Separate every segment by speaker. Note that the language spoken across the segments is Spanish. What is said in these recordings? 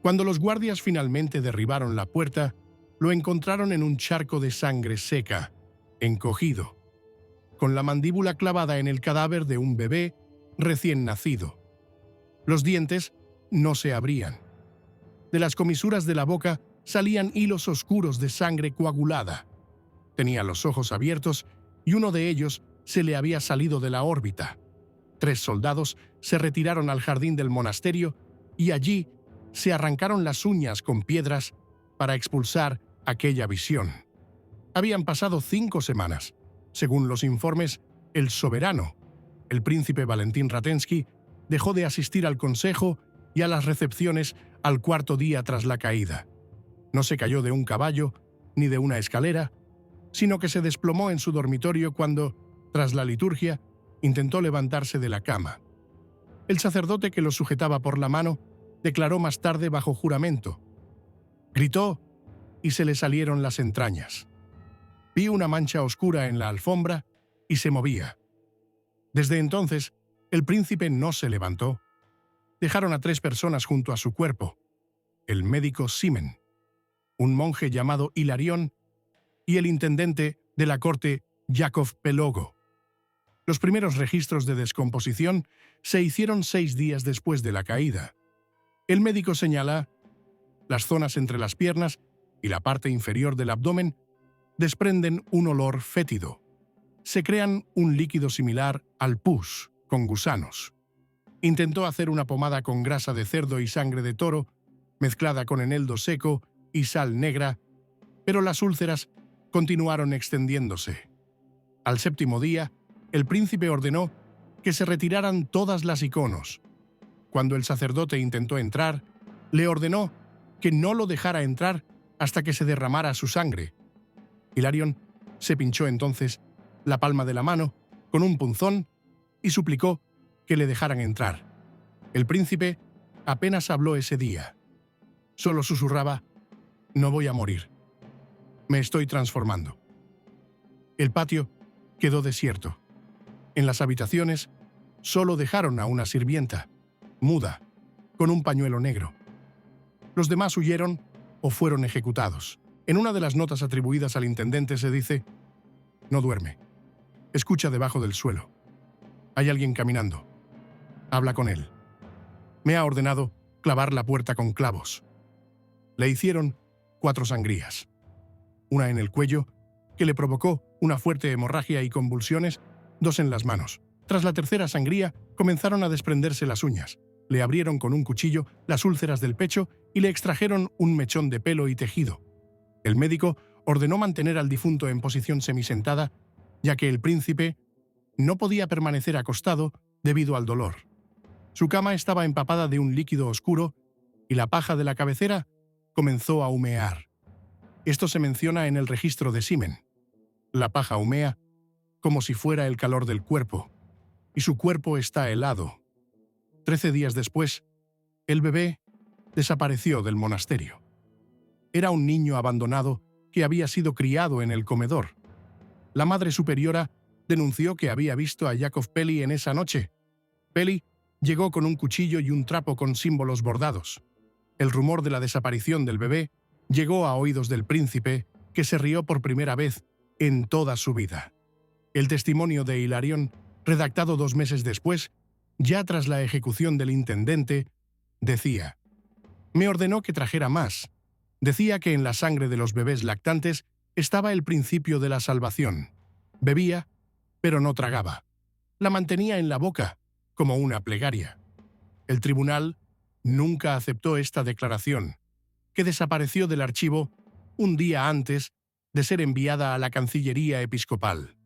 Speaker 1: Cuando los guardias finalmente derribaron la puerta, lo encontraron en un charco de sangre seca, encogido, con la mandíbula clavada en el cadáver de un bebé recién nacido. Los dientes no se abrían. De las comisuras de la boca salían hilos oscuros de sangre coagulada. Tenía los ojos abiertos y uno de ellos se le había salido de la órbita. 3 soldados se retiraron al jardín del monasterio y allí se arrancaron las uñas con piedras para expulsar aquella visión. Habían pasado 5 semanas. Según los informes, el soberano, el príncipe Valentín Ratensky, dejó de asistir al consejo y a las recepciones al 4.º día tras la caída. No se cayó de un caballo ni de una escalera, sino que se desplomó en su dormitorio cuando, tras la liturgia, intentó levantarse de la cama. El sacerdote que lo sujetaba por la mano declaró más tarde bajo juramento. Gritó y se le salieron las entrañas. Vi una mancha oscura en la alfombra y se movía. Desde entonces, el príncipe no se levantó. Dejaron a 3 personas junto a su cuerpo: el médico Simen, un monje llamado Hilarión y el intendente de la corte Yakov Pelogo. Los primeros registros de descomposición se hicieron 6 días después de la caída. El médico señala: las zonas entre las piernas y la parte inferior del abdomen desprenden un olor fétido. Se crean un líquido similar al pus, con gusanos. Intentó hacer una pomada con grasa de cerdo y sangre de toro, mezclada con eneldo seco y sal negra, pero las úlceras continuaron extendiéndose. Al 7.º día, el príncipe ordenó que se retiraran todas las iconos. Cuando el sacerdote intentó entrar, le ordenó que no lo dejara entrar hasta que se derramara su sangre. Hilarión se pinchó entonces la palma de la mano con un punzón y suplicó que le dejaran entrar. El príncipe apenas habló ese día. Solo susurraba: «No voy a morir. Me estoy transformando». El patio quedó desierto. En las habitaciones solo dejaron a una sirvienta, muda, con un pañuelo negro. Los demás huyeron o fueron ejecutados. En una de las notas atribuidas al intendente se dice: «No duerme. Escucha debajo del suelo. Hay alguien caminando. Habla con él. Me ha ordenado clavar la puerta con clavos». Le hicieron 4 sangrías. Una en el cuello, que le provocó una fuerte hemorragia y convulsiones, 2 en las manos. Tras la 3.ª sangría, comenzaron a desprenderse las uñas. Le abrieron con un cuchillo las úlceras del pecho y le extrajeron un mechón de pelo y tejido. El médico ordenó mantener al difunto en posición semisentada, ya que el príncipe no podía permanecer acostado debido al dolor. Su cama estaba empapada de un líquido oscuro y la paja de la cabecera comenzó a humear. Esto se menciona en el registro de Simen. La paja humea como si fuera el calor del cuerpo, y su cuerpo está helado. 13 días después, el bebé desapareció del monasterio. Era un niño abandonado que había sido criado en el comedor. La madre superiora denunció que había visto a Yakov Peli en esa noche. Peli llegó con un cuchillo y un trapo con símbolos bordados. El rumor de la desaparición del bebé llegó a oídos del príncipe, que se rió por primera vez en toda su vida. El testimonio de Hilarión, redactado 2 meses después, ya tras la ejecución del intendente, decía: «Me ordenó que trajera más. Decía que en la sangre de los bebés lactantes estaba el principio de la salvación. Bebía, pero no tragaba. La mantenía en la boca, como una plegaria». El tribunal nunca aceptó esta declaración, que desapareció del archivo un día antes de ser enviada a la Cancillería Episcopal.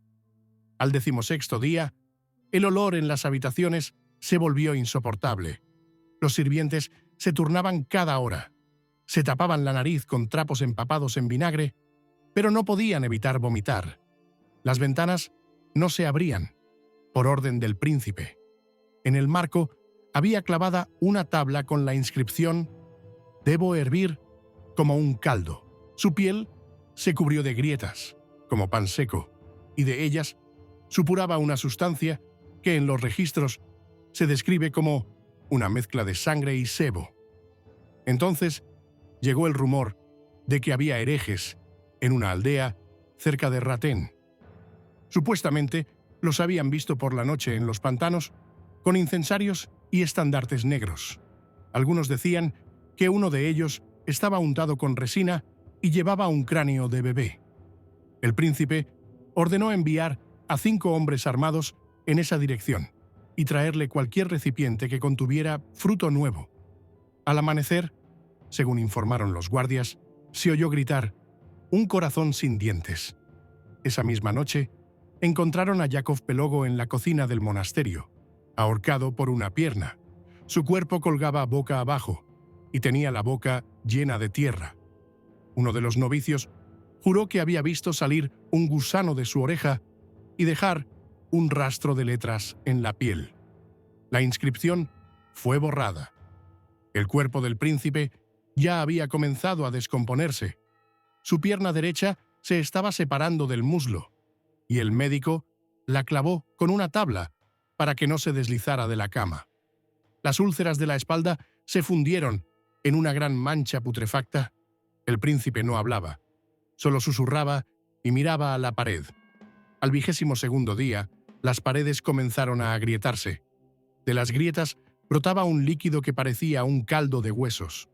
Speaker 1: Al 16.º día, el olor en las habitaciones se volvió insoportable. Los sirvientes se turnaban cada hora. Se tapaban la nariz con trapos empapados en vinagre, pero no podían evitar vomitar. Las ventanas no se abrían, por orden del príncipe. En el marco había clavada una tabla con la inscripción: «Debo hervir como un caldo». Su piel se cubrió de grietas, como pan seco, y de ellas supuraba una sustancia que en los registros se describe como una mezcla de sangre y sebo. Entonces llegó el rumor de que había herejes en una aldea cerca de Ratén. Supuestamente los habían visto por la noche en los pantanos con incensarios y estandartes negros. Algunos decían que uno de ellos estaba untado con resina y llevaba un cráneo de bebé. El príncipe ordenó enviar a 5 hombres armados en esa dirección y traerle cualquier recipiente que contuviera fruto nuevo. Al amanecer, según informaron los guardias, se oyó gritar: «Un corazón sin dientes». Esa misma noche, encontraron a Yakov Pelogo en la cocina del monasterio, ahorcado por una pierna. Su cuerpo colgaba boca abajo y tenía la boca llena de tierra. Uno de los novicios juró que había visto salir un gusano de su oreja y dejar un rastro de letras en la piel. La inscripción fue borrada. El cuerpo del príncipe ya había comenzado a descomponerse. Su pierna derecha se estaba separando del muslo y el médico la clavó con una tabla para que no se deslizara de la cama. Las úlceras de la espalda se fundieron en una gran mancha putrefacta. El príncipe no hablaba, solo susurraba y miraba a la pared. Al 22º día, las paredes comenzaron a agrietarse. De las grietas brotaba un líquido que parecía un caldo de huesos.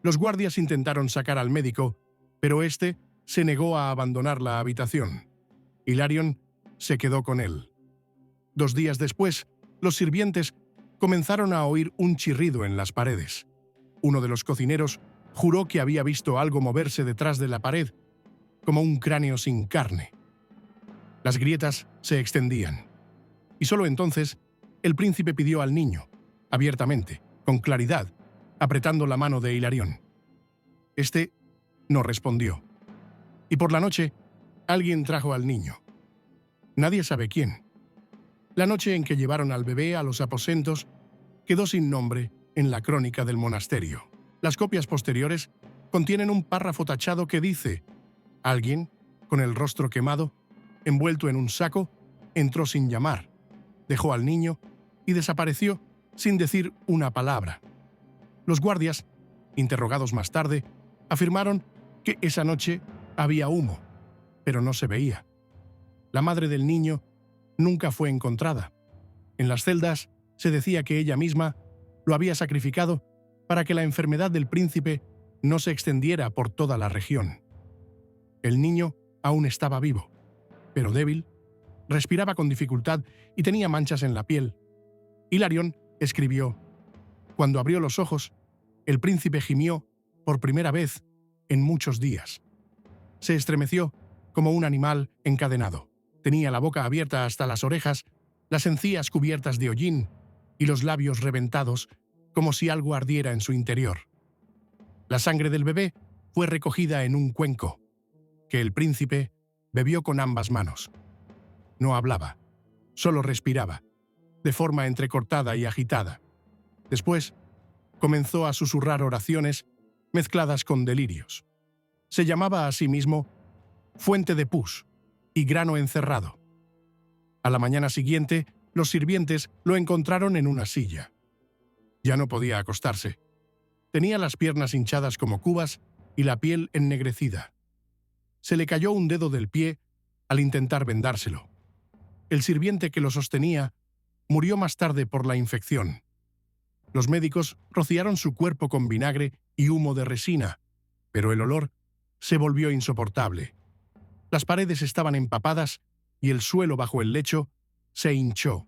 Speaker 1: Los guardias intentaron sacar al médico, pero éste se negó a abandonar la habitación. Hilarión se quedó con él. 2 días después, los sirvientes comenzaron a oír un chirrido en las paredes. Uno de los cocineros juró que había visto algo moverse detrás de la pared, como un cráneo sin carne. Las grietas se extendían. Y solo entonces, el príncipe pidió al niño, abiertamente, con claridad, apretando la mano de Hilarión. Este no respondió. Y por la noche, alguien trajo al niño. Nadie sabe quién. La noche en que llevaron al bebé a los aposentos quedó sin nombre en la crónica del monasterio. Las copias posteriores contienen un párrafo tachado que dice: «Alguien, con el rostro quemado, envuelto en un saco, entró sin llamar, dejó al niño y desapareció sin decir una palabra». Los guardias, interrogados más tarde, afirmaron que esa noche había humo, pero no se veía. La madre del niño nunca fue encontrada. En las celdas se decía que ella misma lo había sacrificado para que la enfermedad del príncipe no se extendiera por toda la región. El niño aún estaba vivo, pero débil, respiraba con dificultad y tenía manchas en la piel. Hilarión escribió: «Cuando abrió los ojos, el príncipe gimió por primera vez en muchos días. Se estremeció como un animal encadenado. Tenía la boca abierta hasta las orejas, las encías cubiertas de hollín y los labios reventados, como si algo ardiera en su interior. La sangre del bebé fue recogida en un cuenco, que el príncipe bebió con ambas manos. No hablaba, solo respiraba, de forma entrecortada y agitada. Después, comenzó a susurrar oraciones mezcladas con delirios. Se llamaba a sí mismo fuente de pus y grano encerrado. A la mañana siguiente, los sirvientes lo encontraron en una silla. Ya no podía acostarse. Tenía las piernas hinchadas como cubas y la piel ennegrecida. Se le cayó un dedo del pie al intentar vendárselo. El sirviente que lo sostenía murió más tarde por la infección. Los médicos rociaron su cuerpo con vinagre y humo de resina, pero el olor se volvió insoportable. Las paredes estaban empapadas y el suelo bajo el lecho se hinchó.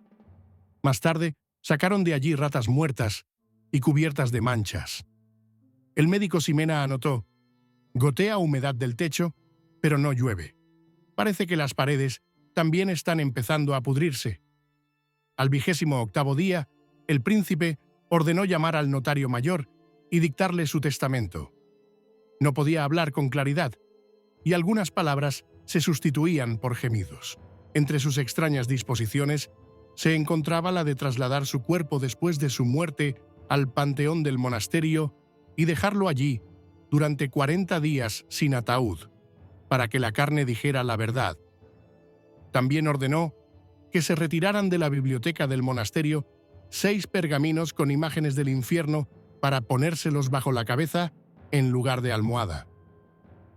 Speaker 1: Más tarde, sacaron de allí ratas muertas y cubiertas de manchas. El médico Ximena anotó: «Gotea humedad del techo, pero no llueve. Parece que las paredes también están empezando a pudrirse». Al 28º día, el príncipe ordenó llamar al notario mayor y dictarle su testamento. No podía hablar con claridad, y algunas palabras se sustituían por gemidos. Entre sus extrañas disposiciones se encontraba la de trasladar su cuerpo después de su muerte al panteón del monasterio y dejarlo allí durante 40 días sin ataúd, para que la carne dijera la verdad. También ordenó que se retiraran de la biblioteca del monasterio 6 pergaminos con imágenes del infierno para ponérselos bajo la cabeza en lugar de almohada.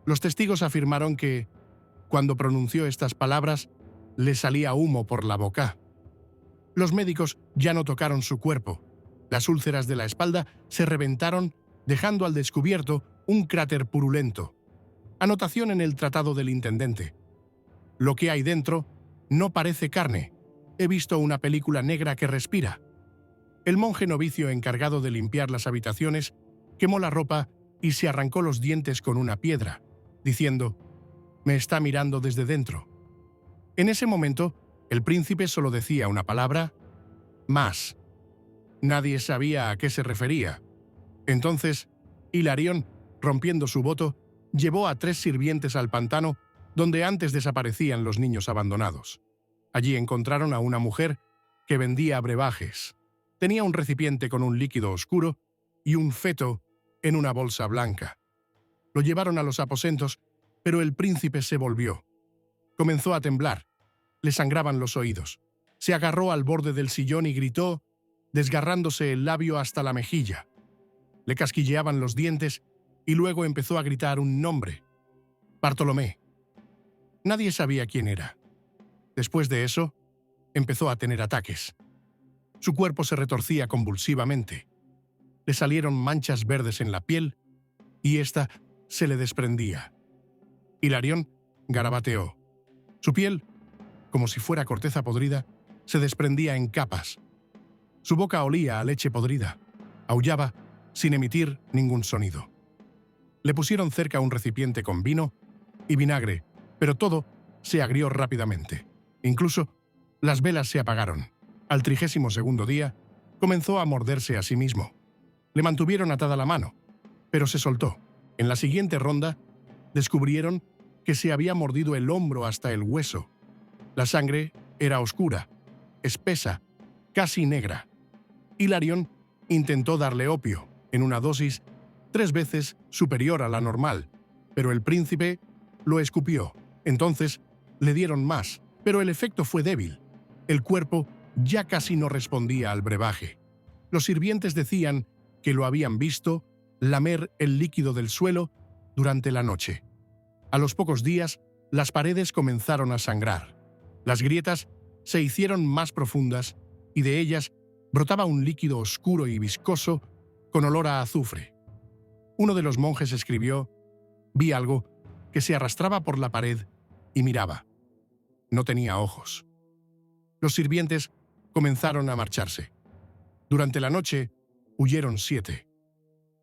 Speaker 1: Los testigos afirmaron que, cuando pronunció estas palabras, le salía humo por la boca. Los médicos ya no tocaron su cuerpo. Las úlceras de la espalda se reventaron, dejando al descubierto un cráter purulento. Anotación en el tratado del intendente. Lo que hay dentro no parece carne. He visto una película negra que respira. El monje novicio encargado de limpiar las habitaciones quemó la ropa y se arrancó los dientes con una piedra, diciendo: «Me está mirando desde dentro». En ese momento, el príncipe solo decía una palabra: «Más». Nadie sabía a qué se refería. Entonces, Hilarión, rompiendo su voto, llevó a 3 sirvientes al pantano donde antes desaparecían los niños abandonados. Allí encontraron a una mujer que vendía brebajes. Tenía un recipiente con un líquido oscuro y un feto en una bolsa blanca. Lo llevaron a los aposentos, pero el príncipe se volvió. Comenzó a temblar. Le sangraban los oídos. Se agarró al borde del sillón y gritó, desgarrándose el labio hasta la mejilla. Le casquilleaban los dientes y luego empezó a gritar un nombre: Bartolomé. Nadie sabía quién era. Después de eso, empezó a tener ataques. Su cuerpo se retorcía convulsivamente. Le salieron manchas verdes en la piel y ésta se le desprendía. Hilarión garabateó. Su piel, como si fuera corteza podrida, se desprendía en capas. Su boca olía a leche podrida. Aullaba sin emitir ningún sonido. Le pusieron cerca un recipiente con vino y vinagre, pero todo se agrió rápidamente. Incluso las velas se apagaron. Al 32º día, comenzó a morderse a sí mismo. Le mantuvieron atada la mano, pero se soltó. En la siguiente ronda, descubrieron que se había mordido el hombro hasta el hueso. La sangre era oscura, espesa, casi negra. Hilarión intentó darle opio, en una dosis 3 veces superior a la normal, pero el príncipe lo escupió. Entonces le dieron más, pero el efecto fue débil. El cuerpo ya casi no respondía al brebaje. Los sirvientes decían que lo habían visto lamer el líquido del suelo durante la noche. A los pocos días, las paredes comenzaron a sangrar. Las grietas se hicieron más profundas y de ellas brotaba un líquido oscuro y viscoso con olor a azufre. Uno de los monjes escribió: «Vi algo que se arrastraba por la pared y miraba. No tenía ojos». Los sirvientes comenzaron a marcharse. Durante la noche huyeron 7.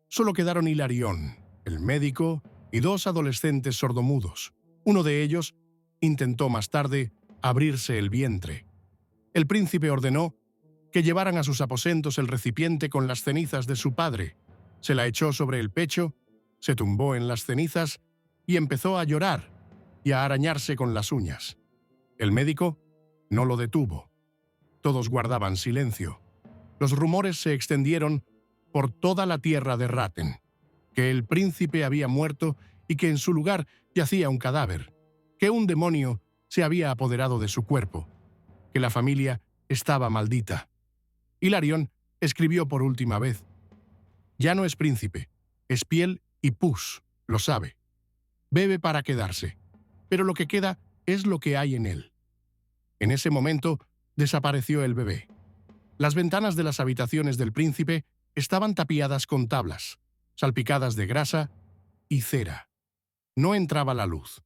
Speaker 1: Solo quedaron Hilarión, el médico y 2 adolescentes sordomudos. Uno de ellos intentó más tarde abrirse el vientre. El príncipe ordenó que llevaran a sus aposentos el recipiente con las cenizas de su padre. Se la echó sobre el pecho, se tumbó en las cenizas y empezó a llorar y a arañarse con las uñas. El médico no lo detuvo. Todos guardaban silencio. Los rumores se extendieron por toda la tierra de Ratten, que el príncipe había muerto y que en su lugar yacía un cadáver, que un demonio se había apoderado de su cuerpo, que la familia estaba maldita. Hilarión escribió por última vez: «Ya no es príncipe, es piel y pus, lo sabe. Bebe para quedarse, pero lo que queda es lo que hay en él». En ese momento desapareció el bebé. Las ventanas de las habitaciones del príncipe estaban tapiadas con tablas, salpicadas de grasa y cera. No entraba la luz.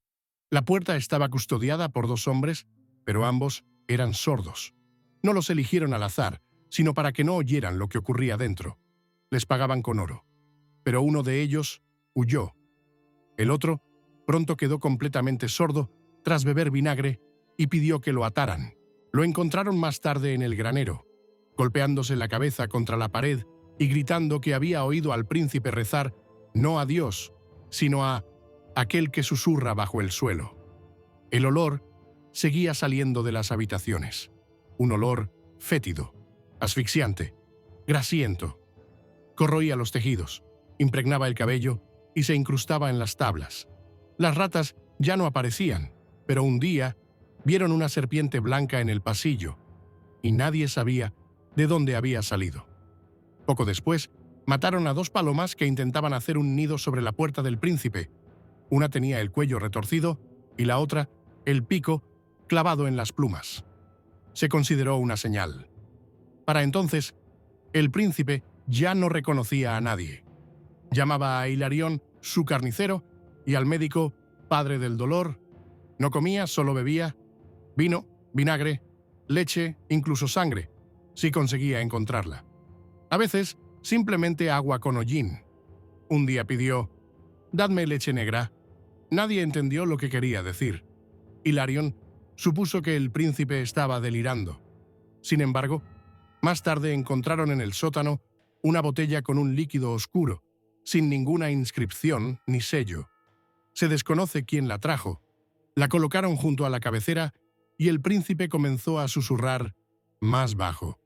Speaker 1: La puerta estaba custodiada por 2 hombres, pero ambos eran sordos. No los eligieron al azar, sino para que no oyeran lo que ocurría dentro. Les pagaban con oro. Pero uno de ellos huyó. El otro pronto quedó completamente sordo tras beber vinagre y pidió que lo ataran. Lo encontraron más tarde en el granero, golpeándose la cabeza contra la pared y gritando que había oído al príncipe rezar no a Dios, sino a aquel que susurra bajo el suelo. El olor seguía saliendo de las habitaciones. Un olor fétido, asfixiante, grasiento. Corroía los tejidos, impregnaba el cabello y se incrustaba en las tablas. Las ratas ya no aparecían, pero un día vieron una serpiente blanca en el pasillo y nadie sabía de dónde había salido. Poco después, Mataron a 2 palomas que intentaban hacer un nido sobre la puerta del príncipe. Una tenía el cuello retorcido y la otra el pico clavado en las plumas. Se consideró una señal. Para entonces, el príncipe ya no reconocía a nadie. Llamaba a Hilarión su carnicero y al médico padre del dolor. No comía, solo bebía vino, vinagre, leche, incluso sangre, si conseguía encontrarla. A veces, simplemente agua con hollín. Un día pidió: «Dadme leche negra». Nadie entendió lo que quería decir. Hilarión supuso que el príncipe estaba delirando. Sin embargo, más tarde encontraron en el sótano una botella con un líquido oscuro, sin ninguna inscripción ni sello. Se desconoce quién la trajo. La colocaron junto a la cabecera y el príncipe comenzó a susurrar más bajo.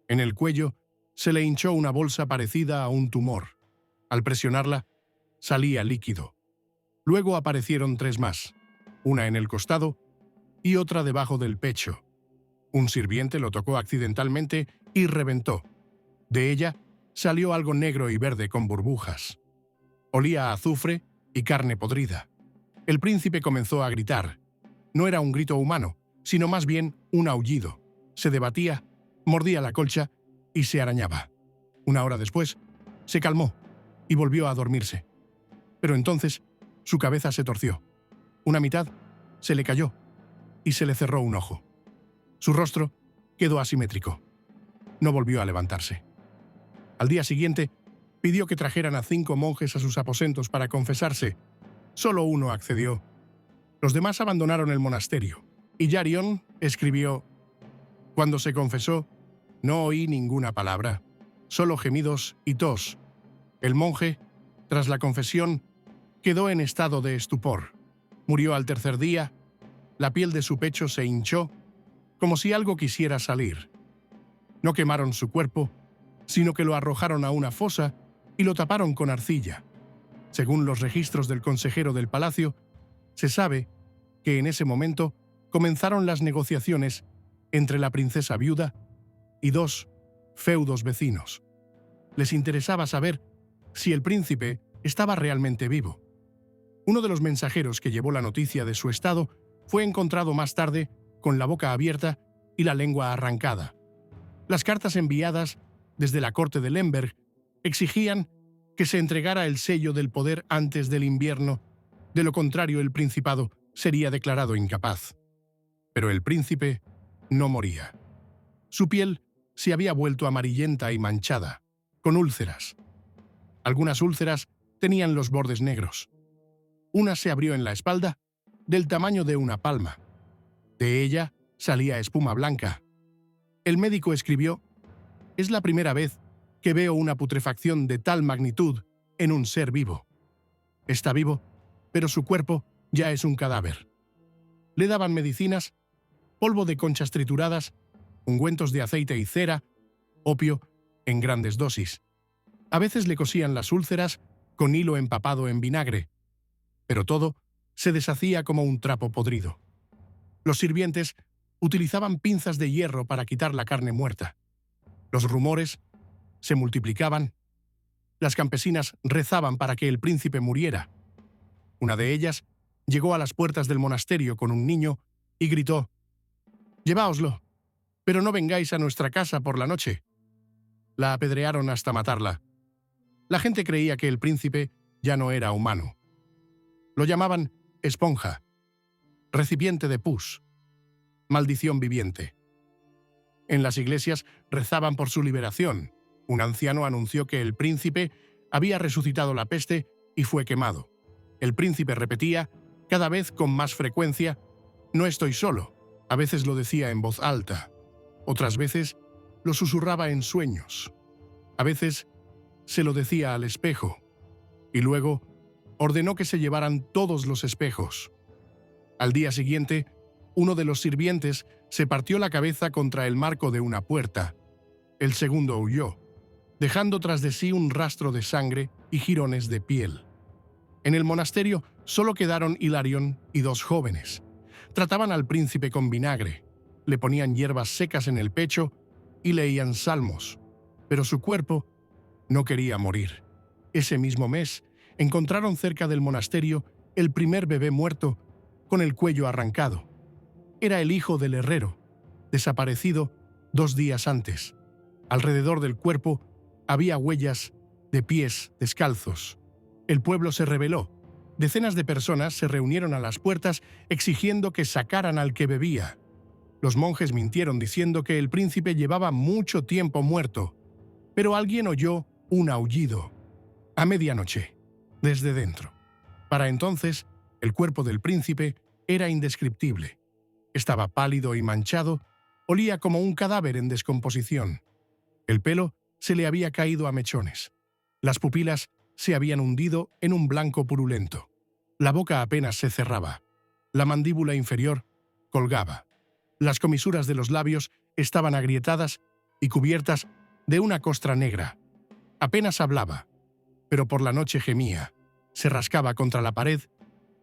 Speaker 1: En el cuello se le hinchó una bolsa parecida a un tumor. Al presionarla, salía líquido. Luego aparecieron 3 más, una en el costado y otra debajo del pecho. Un sirviente lo tocó accidentalmente y reventó. De ella salió algo negro y verde con burbujas. Olía a azufre y carne podrida. El príncipe comenzó a gritar. No era un grito humano, sino más bien un aullido. Se debatía, mordía la colcha y se arañaba. Una hora después, se calmó y volvió a dormirse. Pero entonces, su cabeza se torció. Una mitad se le cayó y se le cerró un ojo. Su rostro quedó asimétrico. No volvió a levantarse. Al día siguiente, pidió que trajeran a 5 monjes a sus aposentos para confesarse. Solo uno accedió. Los demás abandonaron el monasterio. Hilarión escribió: «Cuando se confesó, no oí ninguna palabra, solo gemidos y tos. El monje, tras la confesión, quedó en estado de estupor. Murió al 3er día. La piel de su pecho se hinchó, como si algo quisiera salir. No quemaron su cuerpo, sino que lo arrojaron a una fosa y lo taparon con arcilla. Según los registros del consejero del palacio, se sabe que en ese momento comenzaron las negociaciones entre la princesa viuda y 2 feudos vecinos. Les interesaba saber si el príncipe estaba realmente vivo. Uno de los mensajeros que llevó la noticia de su estado fue encontrado más tarde con la boca abierta y la lengua arrancada. Las cartas enviadas desde la corte de Lemberg exigían que se entregara el sello del poder antes del invierno, de lo contrario el principado sería declarado incapaz. Pero el príncipe no moría. Su piel se había vuelto amarillenta y manchada, con úlceras. Algunas úlceras tenían los bordes negros. Una se abrió en la espalda, del tamaño de una palma. De ella salía espuma blanca. El médico escribió: «Es la primera vez que veo una putrefacción de tal magnitud en un ser vivo. Está vivo, pero su cuerpo ya es un cadáver». Le daban medicinas, polvo de conchas trituradas, ungüentos de aceite y cera, opio en grandes dosis. A veces le cosían las úlceras con hilo empapado en vinagre, pero todo se deshacía como un trapo podrido. Los sirvientes utilizaban pinzas de hierro para quitar la carne muerta. Los rumores se multiplicaban. Las campesinas rezaban para que el príncipe muriera. Una de ellas llegó a las puertas del monasterio con un niño y gritó: «Lleváoslo, pero no vengáis a nuestra casa por la noche». La apedrearon hasta matarla. La gente creía que el príncipe ya no era humano. Lo llamaban esponja, recipiente de pus, maldición viviente. En las iglesias rezaban por su liberación. Un anciano anunció que el príncipe había resucitado la peste y fue quemado. El príncipe repetía, cada vez con más frecuencia: «No estoy solo». A veces lo decía en voz alta. Otras veces lo susurraba en sueños. A veces se lo decía al espejo. Y luego ordenó que se llevaran todos los espejos. Al día siguiente, uno de los sirvientes se partió la cabeza contra el marco de una puerta. El segundo huyó, dejando tras de sí un rastro de sangre y jirones de piel. En el monasterio solo quedaron Hilarión y 2 jóvenes. Trataban al príncipe con vinagre, le ponían hierbas secas en el pecho y leían salmos, pero su cuerpo No quería morir. Ese mismo mes, encontraron cerca del monasterio el primer bebé muerto con el cuello arrancado. Era el hijo del herrero, desaparecido 2 días antes. Alrededor del cuerpo había huellas de pies descalzos. El pueblo se rebeló. Decenas de personas se reunieron a las puertas exigiendo que sacaran al que bebía. Los monjes mintieron diciendo que el príncipe llevaba mucho tiempo muerto, pero alguien oyó un aullido a medianoche, desde dentro. Para entonces, el cuerpo del príncipe era indescriptible. Estaba pálido y manchado, olía como un cadáver en descomposición. El pelo se le había caído a mechones. Las pupilas se habían hundido en un blanco purulento. La boca apenas se cerraba. La mandíbula inferior colgaba. Las comisuras de los labios estaban agrietadas y cubiertas de una costra negra. Apenas hablaba, pero por la noche gemía, se rascaba contra la pared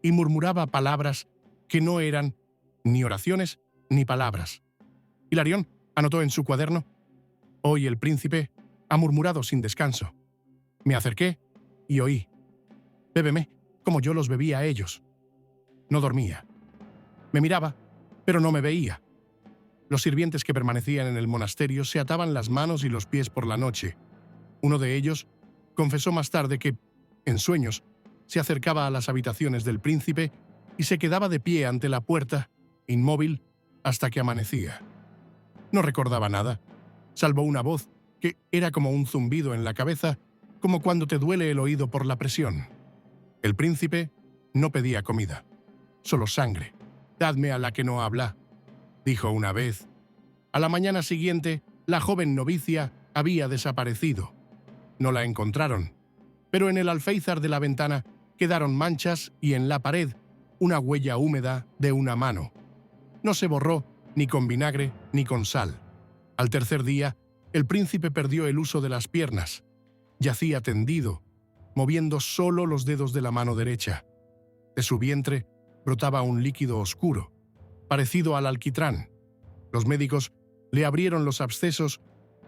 Speaker 1: y murmuraba palabras que no eran ni oraciones ni palabras. Hilarión anotó en su cuaderno: «Hoy el príncipe ha murmurado sin descanso». Me acerqué y oí: «Bébeme como yo los bebía a ellos». No dormía. Me miraba, pero no me veía. Los sirvientes que permanecían en el monasterio se ataban las manos y los pies por la noche. Uno de ellos confesó más tarde que, en sueños, se acercaba a las habitaciones del príncipe y se quedaba de pie ante la puerta, inmóvil, hasta que amanecía. No recordaba nada, salvo una voz que era como un zumbido en la cabeza, como cuando te duele el oído por la presión. El príncipe no pedía comida, solo sangre. «Dadme a la que no habla», dijo una vez. A la mañana siguiente, la joven novicia había desaparecido. No la encontraron, pero en el alféizar de la ventana quedaron manchas y en la pared una huella húmeda de una mano. No se borró ni con vinagre ni con sal. Al tercer día, el príncipe perdió el uso de las piernas. Yacía tendido, moviendo solo los dedos de la mano derecha. De su vientre brotaba un líquido oscuro, parecido al alquitrán. Los médicos le abrieron los abscesos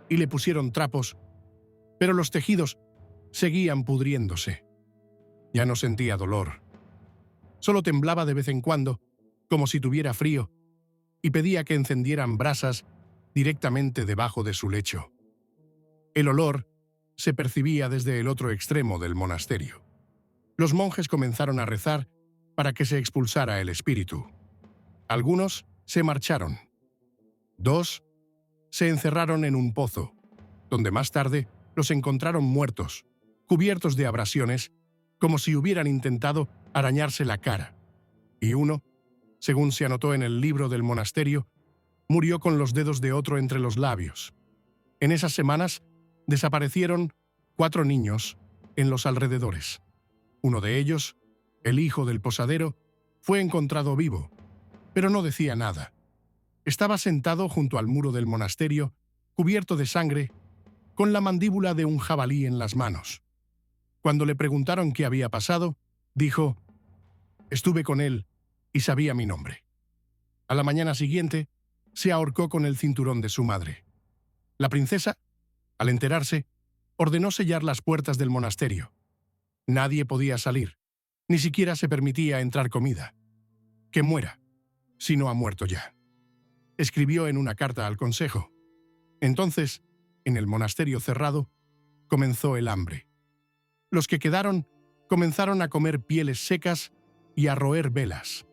Speaker 1: y le pusieron trapos, pero los tejidos seguían pudriéndose. Ya no sentía dolor. Solo temblaba de vez en cuando, como si tuviera frío, y pedía que encendieran brasas directamente debajo de su lecho. El olor se percibía desde el otro extremo del monasterio. Los monjes comenzaron a rezar para que se expulsara el espíritu. Algunos se marcharon. 2 se encerraron en un pozo, donde más tarde los encontraron muertos, cubiertos de abrasiones, como si hubieran intentado arañarse la cara. Y uno, según se anotó en el libro del monasterio, murió con los dedos de otro entre los labios. En esas semanas desaparecieron 4 niños en los alrededores. Uno de ellos, el hijo del posadero, fue encontrado vivo, pero no decía nada. Estaba sentado junto al muro del monasterio, cubierto de sangre, con la mandíbula de un jabalí en las manos. Cuando le preguntaron qué había pasado, dijo: «Estuve con él y sabía mi nombre». A la mañana siguiente, se ahorcó con el cinturón de su madre. La princesa, al enterarse, ordenó sellar las puertas del monasterio. Nadie podía salir, ni siquiera se permitía entrar comida. «Que muera, si no ha muerto ya», escribió en una carta al consejo. Entonces, en el monasterio cerrado, comenzó el hambre. Los que quedaron comenzaron a comer pieles secas y a roer velas.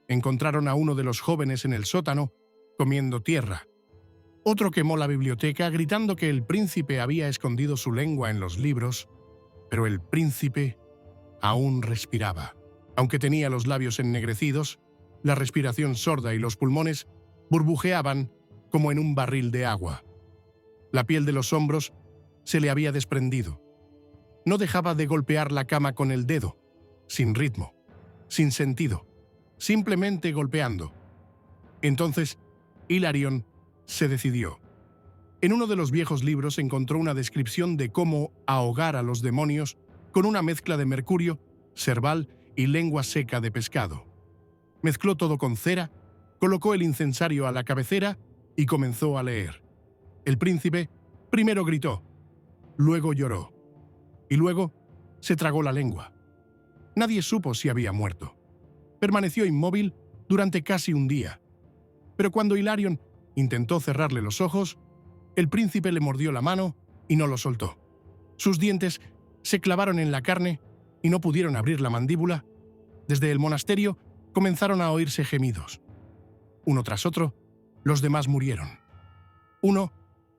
Speaker 1: Encontraron a uno de los jóvenes en el sótano comiendo tierra. Otro quemó la biblioteca gritando que el príncipe había escondido su lengua en los libros, pero el príncipe aún respiraba. Aunque tenía los labios ennegrecidos, la respiración sorda y los pulmones burbujeaban como en un barril de agua. La piel de los hombros se le había desprendido. No dejaba de golpear la cama con el dedo, sin ritmo, sin sentido, simplemente golpeando. Entonces, Hilarión se decidió. En uno de los viejos libros encontró una descripción de cómo ahogar a los demonios con una mezcla de mercurio, serval y lengua seca de pescado. Mezcló todo con cera, colocó el incensario a la cabecera y comenzó a leer. El príncipe primero gritó: luego lloró, y luego se tragó la lengua. Nadie supo si había muerto. Permaneció inmóvil durante casi un día. Pero cuando Hilarion intentó cerrarle los ojos, el príncipe le mordió la mano y no lo soltó. Sus dientes se clavaron en la carne y no pudieron abrir la mandíbula. Desde el monasterio comenzaron a oírse gemidos. Uno tras otro, los demás murieron. Uno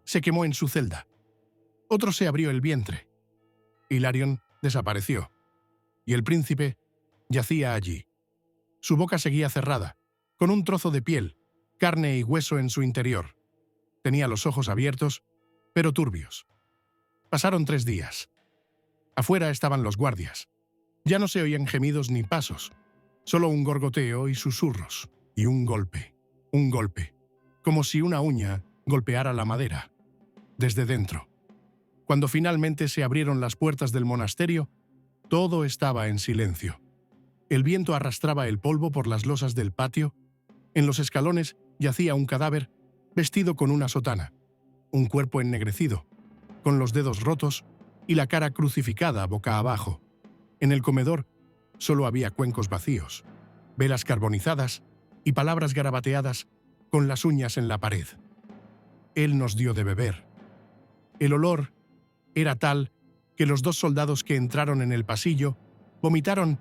Speaker 1: se quemó en su celda. Otro se abrió el vientre. Hilarion desapareció, y el príncipe yacía allí. Su boca seguía cerrada, con un trozo de piel, carne y hueso en su interior. Tenía los ojos abiertos, pero turbios. Pasaron 3 días. Afuera estaban los guardias. Ya no se oían gemidos ni pasos, solo un gorgoteo y susurros, y un golpe, como si una uña golpeara la madera, desde dentro. Cuando finalmente se abrieron las puertas del monasterio, todo estaba en silencio. El viento arrastraba el polvo por las losas del patio. En los escalones yacía un cadáver vestido con una sotana, un cuerpo ennegrecido, con los dedos rotos y la cara crucificada boca abajo. En el comedor solo había cuencos vacíos, velas carbonizadas y palabras garabateadas con las uñas en la pared. Él nos dio de beber. El olor era tal que los 2 soldados que entraron en el pasillo vomitaron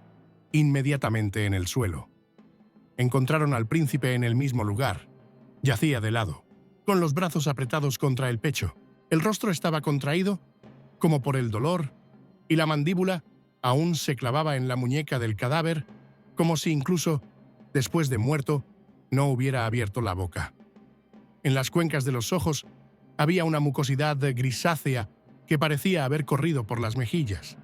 Speaker 1: inmediatamente en el suelo. Encontraron al príncipe en el mismo lugar. Yacía de lado, con los brazos apretados contra el pecho. El rostro estaba contraído, como por el dolor, y la mandíbula aún se clavaba en la muñeca del cadáver, como si incluso, después de muerto, no hubiera abierto la boca. En las cuencas de los ojos había una mucosidad grisácea que parecía haber corrido por las mejillas.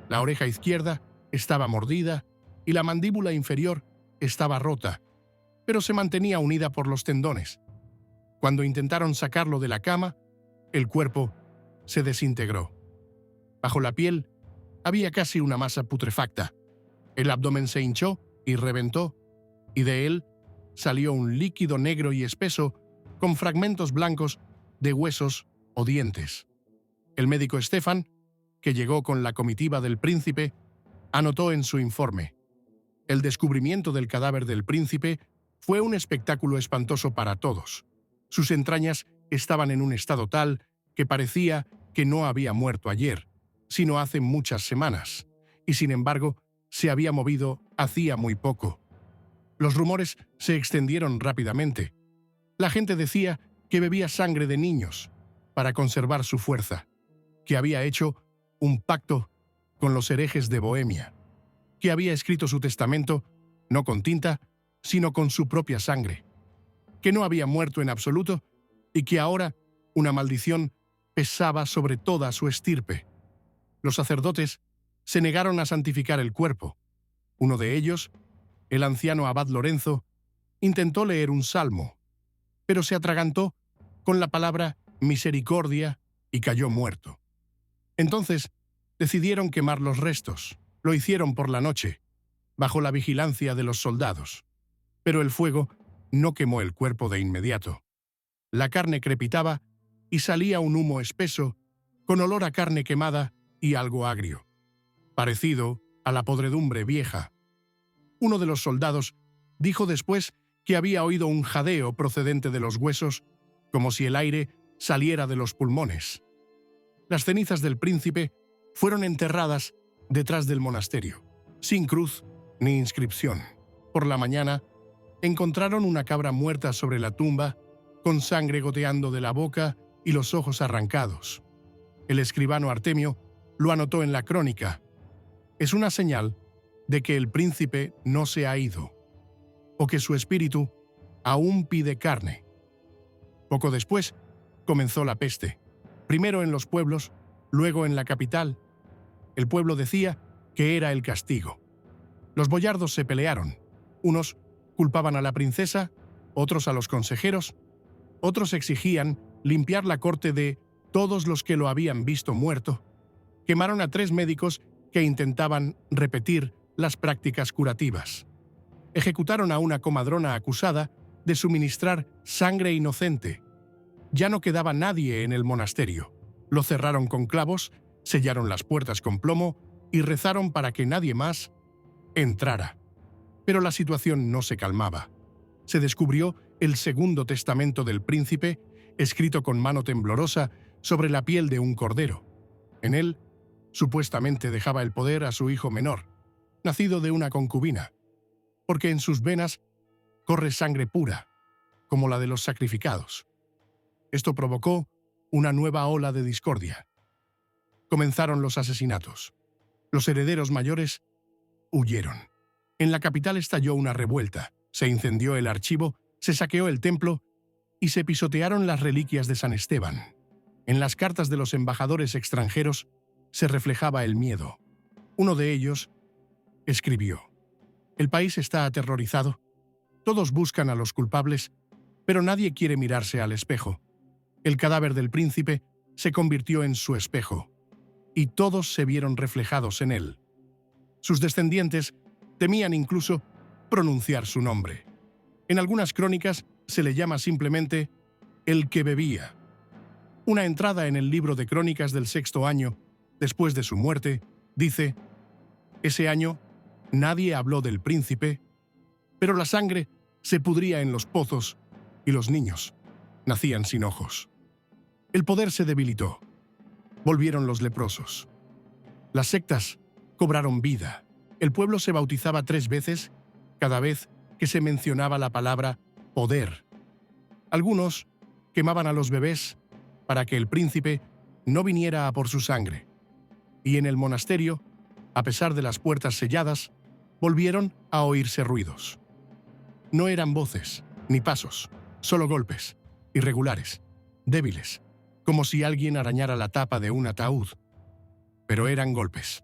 Speaker 1: La oreja izquierda estaba mordida y la mandíbula inferior estaba rota, pero se mantenía unida por los tendones. Cuando intentaron sacarlo de la cama, el cuerpo se desintegró. Bajo la piel había casi una masa putrefacta. El abdomen se hinchó y reventó, y de él salió un líquido negro y espeso con fragmentos blancos de huesos o dientes. El médico Stefan, que llegó con la comitiva del príncipe, anotó en su informe: el descubrimiento del cadáver del príncipe fue un espectáculo espantoso para todos. Sus entrañas estaban en un estado tal que parecía que no había muerto ayer, sino hace muchas semanas, y sin embargo se había movido hacía muy poco. Los rumores se extendieron rápidamente. La gente decía que bebía sangre de niños para conservar su fuerza, que había hecho un pacto con los herejes de Bohemia, que había escrito su testamento no con tinta, sino con su propia sangre, que no había muerto en absoluto y que ahora una maldición pesaba sobre toda su estirpe. Los sacerdotes se negaron a santificar el cuerpo. Uno de ellos, el anciano abad Lorenzo, intentó leer un salmo, pero se atragantó con la palabra misericordia y cayó muerto. Entonces decidieron quemar los restos. Lo hicieron por la noche, bajo la vigilancia de los soldados. Pero el fuego no quemó el cuerpo de inmediato. La carne crepitaba y salía un humo espeso, con olor a carne quemada y algo agrio, parecido a la podredumbre vieja. Uno de los soldados dijo después que había oído un jadeo procedente de los huesos, como si el aire saliera de los pulmones. Las cenizas del príncipe fueron enterradas detrás del monasterio, sin cruz ni inscripción. Por la mañana, encontraron una cabra muerta sobre la tumba, con sangre goteando de la boca y los ojos arrancados. El escribano Artemio lo anotó en la crónica. Es una señal de que el príncipe no se ha ido, o que su espíritu aún pide carne. Poco después, comenzó la peste, primero en los pueblos, luego en la capital. El pueblo decía que era el castigo. Los boyardos se pelearon. Unos culpaban a la princesa, otros a los consejeros, otros exigían limpiar la corte de todos los que lo habían visto muerto. Quemaron a 3 médicos que intentaban repetir las prácticas curativas. Ejecutaron a una comadrona acusada de suministrar sangre inocente. Ya no quedaba nadie en el monasterio. Lo cerraron con clavos, sellaron las puertas con plomo y rezaron para que nadie más entrara. Pero la situación no se calmaba. Se descubrió el segundo testamento del príncipe, escrito con mano temblorosa sobre la piel de un cordero. En él, supuestamente dejaba el poder a su hijo menor, nacido de una concubina, porque en sus venas corre sangre pura, como la de los sacrificados. Esto provocó una nueva ola de discordia. Comenzaron los asesinatos. Los herederos mayores huyeron. En la capital estalló una revuelta, se incendió el archivo, se saqueó el templo y se pisotearon las reliquias de San Esteban. En las cartas de los embajadores extranjeros se reflejaba el miedo. Uno de ellos escribió: «El país está aterrorizado. Todos buscan a los culpables, pero nadie quiere mirarse al espejo. El cadáver del príncipe se convirtió en su espejo, y todos se vieron reflejados en él. Sus descendientes temían incluso pronunciar su nombre. En algunas crónicas se le llama simplemente el que bebía». Una entrada en el libro de crónicas del 6º año, después de su muerte, dice: «Ese año nadie habló del príncipe, pero la sangre se pudría en los pozos y los niños nacían sin ojos». El poder se debilitó. Volvieron los leprosos. Las sectas cobraron vida. El pueblo se bautizaba 3 veces cada vez que se mencionaba la palabra poder. Algunos quemaban a los bebés para que el príncipe no viniera a por su sangre. Y en el monasterio, a pesar de las puertas selladas, volvieron a oírse ruidos. No eran voces ni pasos, solo golpes, irregulares, débiles, como si alguien arañara la tapa de un ataúd. Pero eran golpes.